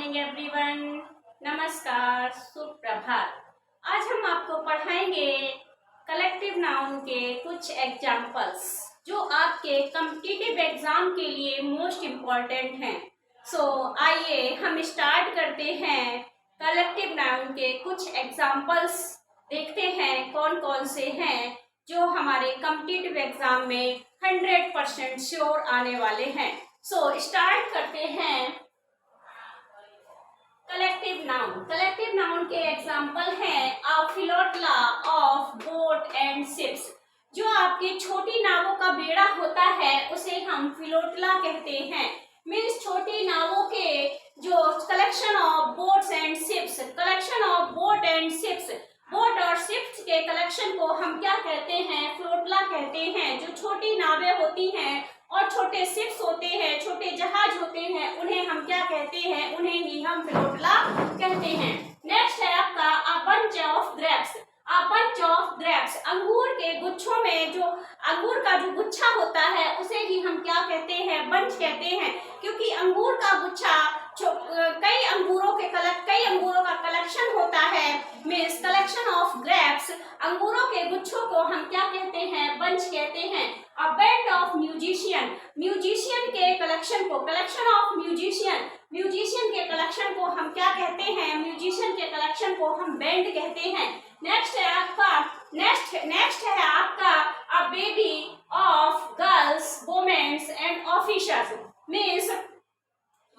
Morning everyone. नमस्कार, सुप्रभात। आज हम आपको पढ़ाएंगे कलेक्टिव नाउन के कुछ एग्जाम्पल्स जो आपके कॉम्पिटिटिव एग्जाम के लिए मोस्ट इम्पॉर्टेंट हैं। आइए हम स्टार्ट करते हैं। कलेक्टिव नाउन के कुछ एग्जाम्पल्स देखते हैं कौन कौन से हैं जो हमारे कॉम्पिटिटिव एग्जाम में 100% श्योर आने वाले हैं। स्टार्ट करते हैं। कलेक्टिव नाउन के एग्जाम्पल हैं अ फिलोटला ऑफ बोट एंड शिप्स। जो आपकी छोटी नावों का बेड़ा होता है उसे हम फिलोटला कहते हैं। मीन्स छोटी नावों के जो collection of boats and ships, collection of boat and ships, boat और शिप्स के कलेक्शन को हम क्या कहते हैं? फ्लोटला कहते हैं। जो छोटी नावें होती हैं और छोटे शिप्स होते हैं, छोटे जहाज होते हैं, उन्हें हम क्या कहते हैं? उन्हें ही हम फ्लोटला कहते हैं। नेक्स्ट है आपका a bunch of grapes. A bunch of grapes, अंगूर के गुच्छों में जो अंगूर का जो गुच्छा होता है उसे ही हम क्या कहते हैं? बंच कहते हैं। क्योंकि अंगूर का गुच्छा कई अंगूरों का कलेक्शन होता है। मीन्स कलेक्शन ऑफ ग्रेप्स, अंगूरों के गुच्छों को हम क्या कहते हैं? बंच कहते हैं। A band of musician, musician के कलेक्शन को, कलेक्शन ऑफ म्यूजिशियन, म्यूजिशियन के कलेक्शन को हम क्या कहते हैं? म्यूजिशियन के कलेक्शन को हम बैंड कहते हैं। नेक्स्ट है आपका a baby of girls, women's and officers. Means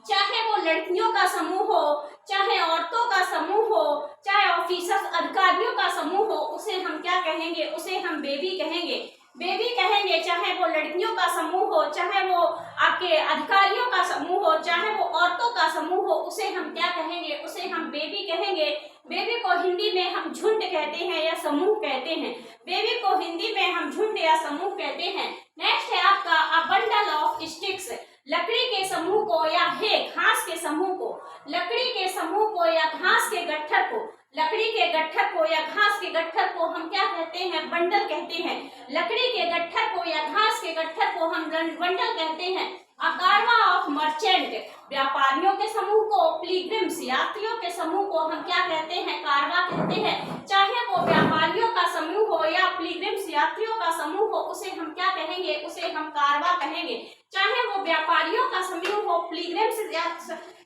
चाहे वो लड़कियों का समूह हो, चाहे औरतों का समूह हो, चाहे ऑफिसर्स अधिकारियों का समूह हो, उसे हम क्या कहेंगे? उसे हम बेबी कहेंगे। बेबी कहेंगे। चाहे वो लड़कियों का समूह हो, चाहे वो आपके अधिकारियों का समूह हो, चाहे वो औरतों का समूह हो, उसे हम क्या कहेंगे? उसे हम बेबी कहेंगे। बेबी को हिंदी में हम झुंड कहते हैं या समूह कहते हैं। बेबी को हिंदी में हम झुंड या समूह कहते हैं। नेक्स्ट है आपका अ बंडल ऑफ स्टिक्स। लकड़ी के समूह को या घास के समूह को, लकड़ी के समूह को या घास के गट्ठर को, लकड़ी के गट्ठर को या घास के गट्ठर को हम क्या कहते हैं? बंडल कहते हैं। लकड़ी के गट्ठर को या घास के गट्ठर को हम बंडल कहते हैं। अ कारवा ऑफ मर्चेंट, व्यापारियों के समूह को, पिलग्रिम्स यात्रियों के समूह को हम क्या कहते हैं? कारवा कहते हैं। चाहे वो व्यापारियों का समूह हो या पिलग्रिम्स यात्रियों का समूह हो, उसे हम क्या कहेंगे? उसे हम कारवा कहेंगे। चाहे वो व्यापारियों का समूह हो, पिलग्रिम्स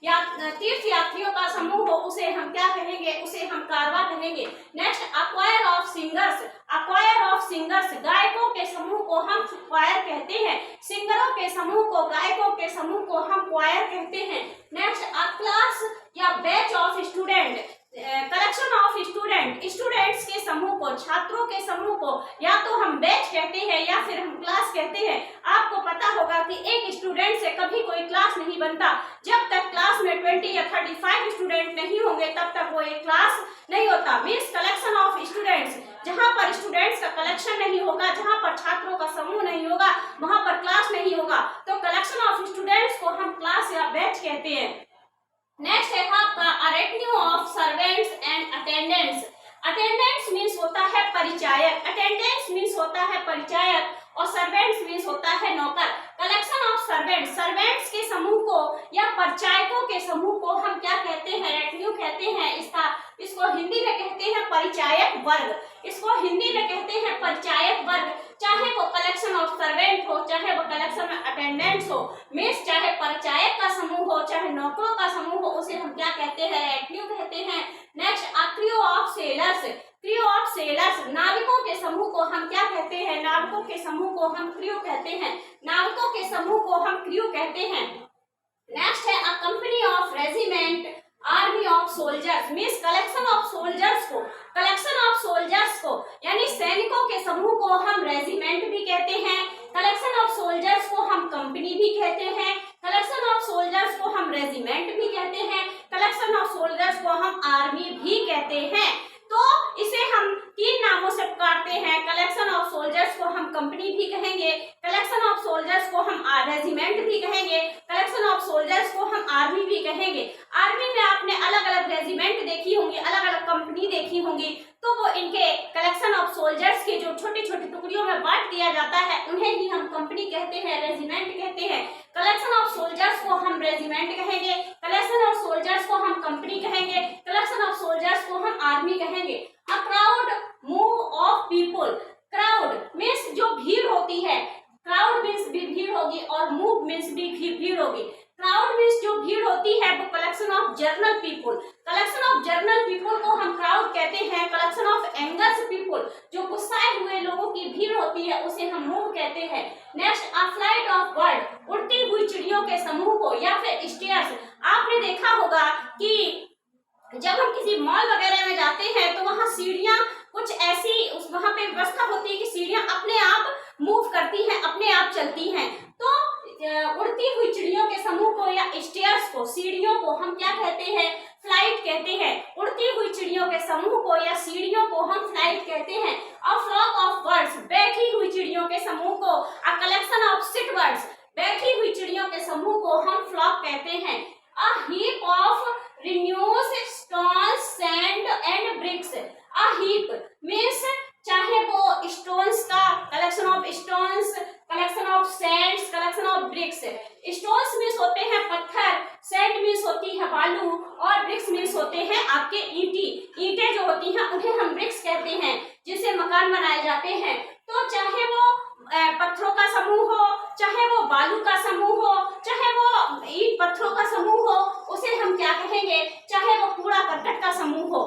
या तीर्थ यात्रियों का समूह हो, उसे हम क्या कहेंगे? उसे हम कारवा कहेंगे। Next acquire of singers. Acquire of singers, गायकों के समूह को हम क्वायर कहते हैं। सिंगरों के समूह को, गायकों के समूह को हम क्वायर कहते हैं। नेक्स्ट अ क्लास या batch of student, collection of student, students के समूह को, छात्रों के समूह को या तो हम बैच कहते हैं या फिर हम क्लास कहते हैं। आपको पता होगा कि एक स्टूडेंट से कभी कोई क्लास नहीं बनता। जब तक क्लास में 20 या 35 स्टूडेंट नहीं होंगे तब तक वो एक क्लास नहीं होता। मीन्स कलेक्शन ऑफ स्टूडेंट्स, जहाँ पर स्टूडेंट्स का कलेक्शन नहीं होगा, जहाँ पर छात्रों का समूह नहीं होगा, वहां पर क्लास नहीं होगा। तो कलेक्शन ऑफ स्टूडेंट्स को हम क्लास या बैच कहते हैं। नेक्स्ट है आपका a retinue of servants and attendants. Attendants means होता है परिचायक, अटेंडेंट्स मीन्स होता है परिचायक और सर्वेंट्स मीन्स होता है नौकर। कलेक्शन ऑफ सर्वेंट्स, सर्वेंट्स के समूह को या परिचायकों के समूह को हम क्या कहते हैं? रेटिन्यू कहते हैं। इसको हिंदी में कहते हैं परिचायक वर्ग, इसको हिंदी में कहते हैं परिचायक वर्ग। चाहे वो कलेक्शन ऑफ सर्वेंट हो, चाहे वो कलेक्शन ऑफ अटेंडेंट्स हो, मीन्स चाहे परिचायक का समूह हो, चाहे नौकरों का समूह हो, उसे हम क्या कहते हैं? रेटिन्यू कहते हैं। Next a crew of sellers. Crew of sellers, नाविकों के समूह को हम क्या कहते हैं? नाविकों के समूह को हम क्रू कहते हैं। नाविकों के समूह को हम क्रू कहते हैं। नेक्स्ट है a company of regiment, army of soldiers. Means collection of soldiers को, कलेक्शन ऑफ सोल्जर्स को यानी सैनिकों के समूह को हम रेजिमेंट भी कहते हैं। कलेक्शन ऑफ सोल्जर्स को हम कंपनी भी कहते हैं। कलेक्शन ऑफ सोल्जर्स को हम रेजिमेंट भी कहते हैं। कलेक्शन ऑफ सोल्जर्स को हम आर्मी भी कहते हैं। तो इसे हम 3 नामों से पुकारते हैं। कलेक्शन ऑफ सोल्जर्स को हम कंपनी भी कहेंगे, कलेक्शन ऑफ सोल्जर्स को हम रेजिमेंट भी कहेंगे, कलेक्शन ऑफ सोल्जर्स को हम आर्मी भी कहेंगे। आर्मी में आपने अलग अलग रेजिमेंट देखी होंगी, अलग अलग कंपनी देखी होंगी, तो वो इनके कलेक्शन ऑफ सोल्जर्स के जो छोटी छोटी टुकड़ियों में बांट दिया जाता है उन्हें ही हम कंपनी कहते हैं, रेजिमेंट कहते हैं। कलेक्शन ऑफ सोल्जर्स को हम रेजिमेंट कहेंगे, कलेक्शन ऑफ सोल्जर्स को हम कंपनी कहेंगे, कलेक्शन ऑफ सोल्जर्स को हम आर्मी कहेंगे। A crowd move of people, crowd means जो भीड़ होती है, क्राउड मीन्स भी भीड़ होगी और मूव मीन्स भी भीड़ होगी। क्राउड मीन्स जो भीड़ होती है वो collection of journal people, collection of journal people को हम क्राउड कहते हैं। कलेक्शन ऑफ एंगर्स पीपल, जो गुस्साए हुए लोगों की भीड़ होती है उसे हम मूव कहते हैं। Next a flight of bird, उड़ती हुई चिड़ियों के समूह को या फिर स्टेयर्स। आपने देखा होगा कि जब हम किसी मॉल वगैरह में जाते हैं तो वहाँ सीढ़ियाँ कुछ ऐसी वहाँ पे व्यवस्था होती है कि सीढ़ियाँ अपने आप मूव करती हैं, अपने आप चलती हैं। तो उड़ती हुई चिड़ियों के समूह को या स्टेयर्स को, सीढ़ियों को हम क्या कहते हैं? फ्लाइट कहते हैं। उड़ती हुई चिड़ियों के समूह को या सीढ़ियों को हम फ्लाइट कहते हैं। अ फ्लॉक ऑफ बर्ड्स, बैठी हुई चिड़ियों के समूह को, a collection of sit birds, बैठी हुई चिड़ियों के समूह को हम फ्लॉक कहते हैं। A heap of renews stones sand and bricks, a heap means चाहे वो स्टोन्स का, collection of stones, collection of sands, collection of bricks. Stones means होते हैं पत्थर, सैंड मीन्स होती है बालू और ब्रिक्स मीन्स होते हैं आपके ईंटें जो होती हैं उन्हें हम ब्रिक्स कहते हैं, जिससे मकान बनाए जाते हैं। तो चाहे वो पत्थरों का समूह हो, चाहे वो बालू का समूह हो, चाहे वो ईंट पत्थरों का समूह हो, उसे हम क्या कहेंगे? चाहे वो कूड़ा करकट का समूह हो।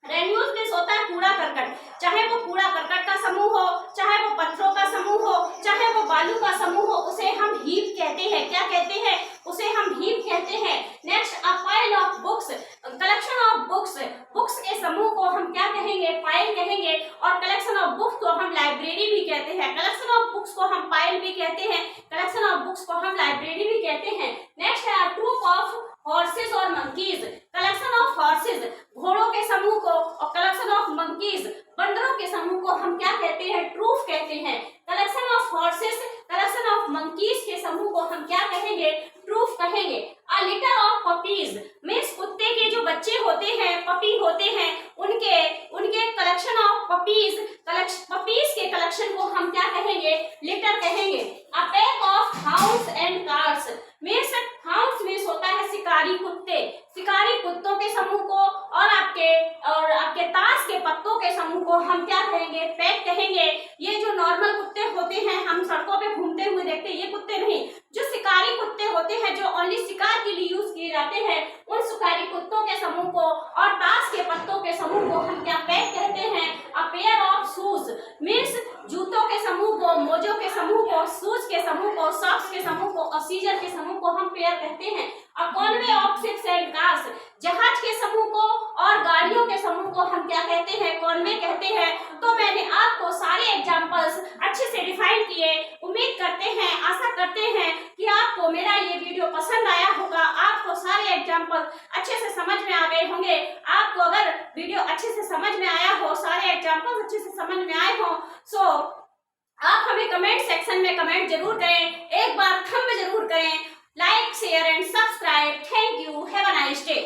रेन्यूज मीन्स होता है कूड़ा करकट, चाहे वो कूड़ा करकट का समूह हो, चाहे वो पत्थरों का समूह हो, चाहे वो बालू का समूह हो, उसे हम हीप कहते हैं। क्या कहते हैं? उसे हम हीप कहते हैं। Next a pile of books, collection of books, books के समूह को हम क्या कहेंगे? पाइल कहेंगे। और कलेक्शन ऑफ बुक्स को हम लाइब्रेरी भी कहते हैं। कलेक्शन ऑफ बुक्स को हम पाइल भी कहते हैं, कलेक्शन ऑफ बुक्स को हम लाइब्रेरी भी कहते हैं। नेक्स्ट है ट्रूप ऑफ हॉर्सेस और मंकीज, कलेक्शन ऑफ हॉर्सेस, घोड़ों के समूह को, और कलेक्शन ऑफ मंकीज, बंदरों के समूह को हम क्या कहते हैं? ट्रूफ कहते हैं। Collection of horses, collection of monkeys के समूह को हम क्या कहेंगे? ट्रूफ कहेंगे। अ लिटर ऑफ पपीज मीन्स कुत्ते के जो बच्चे होते हैं, पपी होते हैं, उनके कलेक्शन ऑफ पपीज, पपीज के कलेक्शन को हम क्या कहेंगे? लिटर कहेंगे। A pack of hounds and cards means, hounds means होता है शिकारी कुत्ते, शिकारी कुत्तों के समूह को, और आपके ताश के पत्तों के समूह को हम क्या कहेंगे? पैक कहेंगे। ये जो नॉर्मल कुत्ते होते हैं हम सड़कों पे घूमते हुए देखते हैं, ये कुत्ते नहीं, जो शिकारी कुत्ते होते हैं जो ओनली शिकार के लिए यूज किए जाते हैं, उन शिकारी कुत्तों के समूह को और ताश के पत्तों के समूह को हम क्या पैक कहते हैं? A pair of shoes means जूतों के समूह को, मोजों के समूह को, शूज के समूह को, सॉक्स के समूह को और सीजर के समूह को हम पेयर कहते हैं। A convoy of ships and cars, जहाज के समूह को और गाड़ियों के समूह को हम क्या कहते हैं? कॉन्वे कहते हैं। तो मैंने आपको सारे एग्जांपल्स अच्छे से डिफाइन किए। उम्मीद करते हैं, आशा करते हैं कि आपको मेरा ये वीडियो पसंद आया होगा, आपको सारे एग्जांपल अच्छे से समझ में आ गए होंगे। आपको अगर वीडियो अच्छे से समझ में आया हो, सारे एग्जांपल्स अच्छे से समझ में आए हो, सो आप हमें कमेंट सेक्शन में कमेंट जरूर करें, एक बार थंब जरूर करें, like share and subscribe. Thank you, have a nice day.